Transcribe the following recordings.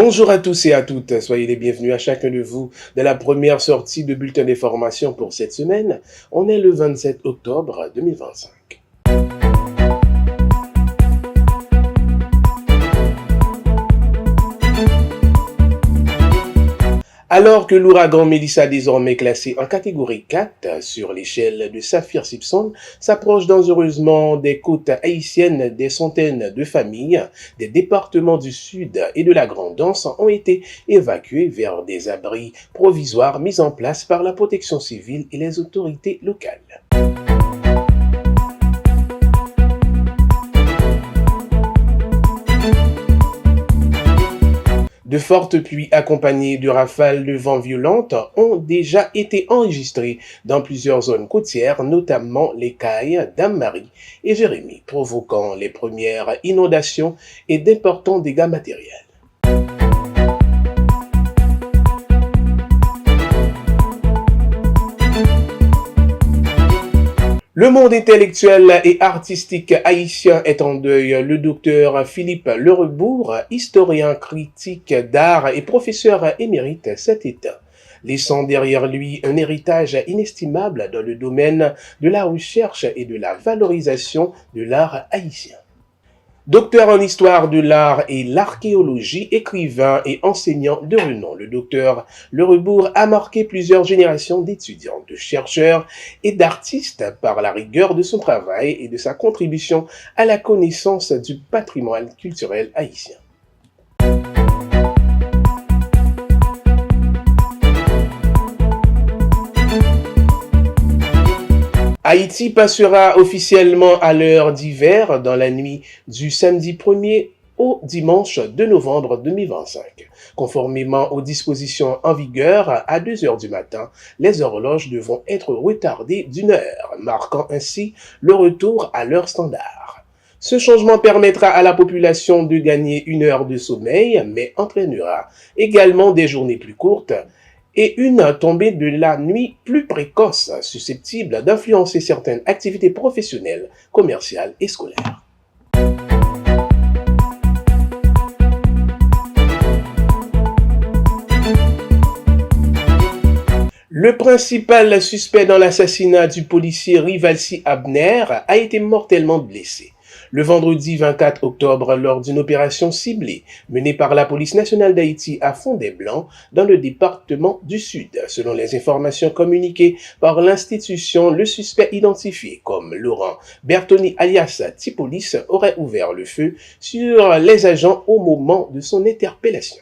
Bonjour à tous et à toutes, soyez les bienvenus à chacun de vous de la première sortie de bulletin d'information pour cette semaine. On est le 27 octobre 2025. Alors que l'ouragan Mélissa, désormais classé en catégorie 4 sur l'échelle de Saffir-Simpson, s'approche dangereusement des côtes haïtiennes, des centaines de familles des départements du Sud et de la Grande Anse ont été évacuées vers des abris provisoires mis en place par la protection civile et les autorités locales. De fortes pluies accompagnées de rafales de vent violentes ont déjà été enregistrées dans plusieurs zones côtières, notamment les Cayes, Dame-Marie et Jérémie, provoquant les premières inondations et d'importants dégâts matériels. Le monde intellectuel et artistique haïtien est en deuil. Le docteur Philippe Lerebourg, historien critique d'art et professeur émérite, s'est éteint, laissant derrière lui un héritage inestimable dans le domaine de la recherche et de la valorisation de l'art haïtien. Docteur en histoire de l'art et l'archéologie, écrivain et enseignant de renom, le docteur Lerebourg a marqué plusieurs générations d'étudiants, de chercheurs et d'artistes par la rigueur de son travail et de sa contribution à la connaissance du patrimoine culturel haïtien. Haïti passera officiellement à l'heure d'hiver dans la nuit du samedi 1er au dimanche 2 novembre 2025. Conformément aux dispositions en vigueur, à 2 heures du matin, les horloges devront être retardées d'1 heure, marquant ainsi le retour à l'heure standard. Ce changement permettra à la population de gagner 1 heure de sommeil, mais entraînera également des journées plus courtes et une tombée de la nuit plus précoce, susceptible d'influencer certaines activités professionnelles, commerciales et scolaires. Le principal suspect dans l'assassinat du policier Rivalsi Abner a été mortellement blessé le vendredi 24 octobre lors d'une opération ciblée menée par la police nationale d'Haïti à Fondé-Blanc dans le département du Sud. Selon les informations communiquées par l'institution, le suspect identifié comme Laurent Bertoni alias Tipolis aurait ouvert le feu sur les agents au moment de son interpellation.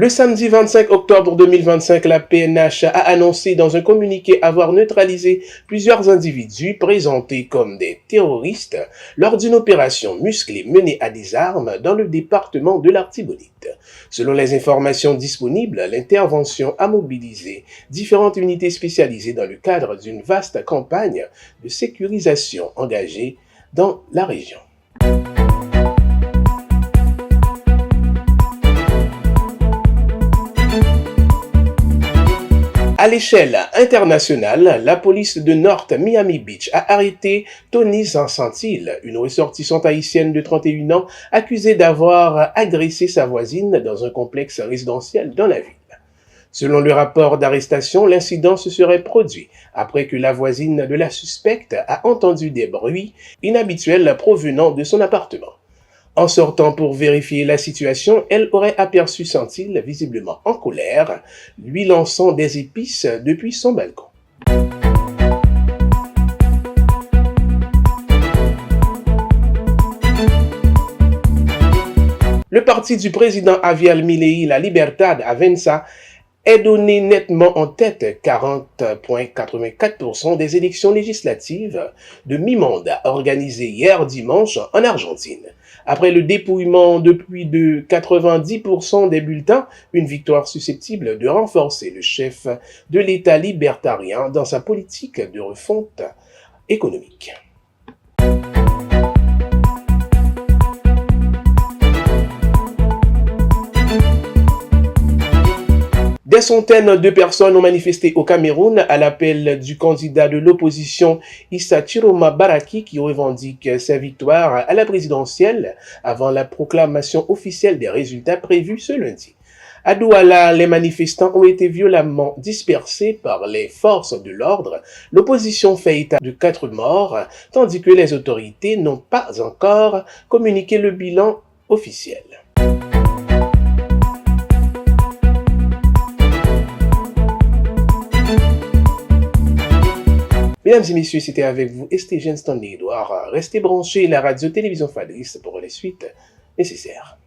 Le samedi 25 octobre 2025, la PNH a annoncé dans un communiqué avoir neutralisé plusieurs individus présentés comme des terroristes lors d'une opération musclée menée à des armes dans le département de l'Artibonite. Selon les informations disponibles, l'intervention a mobilisé différentes unités spécialisées dans le cadre d'une vaste campagne de sécurisation engagée dans la région. À l'échelle internationale, la police de North Miami Beach a arrêté Tony Santil, une ressortissante haïtienne de 31 ans, accusée d'avoir agressé sa voisine dans un complexe résidentiel dans la ville. Selon le rapport d'arrestation, l'incident se serait produit après que la voisine de la suspecte a entendu des bruits inhabituels provenant de son appartement. En sortant pour vérifier la situation, elle aurait aperçu Santil visiblement en colère, lui lançant des épices depuis son balcon. Le parti du président Javier Milei, La Libertad Avanza, est donné nettement en tête, 40,84% des élections législatives de mi-mandat organisées hier dimanche en Argentine. Après le dépouillement de plus de 90% des bulletins, une victoire susceptible de renforcer le chef de l'État libertarien dans sa politique de refonte économique. Des centaines de personnes ont manifesté au Cameroun à l'appel du candidat de l'opposition Issa Chiroma Baraki qui revendique sa victoire à la présidentielle avant la proclamation officielle des résultats prévus ce lundi. À Douala, les manifestants ont été violemment dispersés par les forces de l'ordre. L'opposition fait état de 4 morts, tandis que les autorités n'ont pas encore communiqué le bilan officiel. Mesdames et messieurs, c'était avec vous Estégen Stanley Edouard. Restez branchés la radio-télévision Fadris pour les suites nécessaires.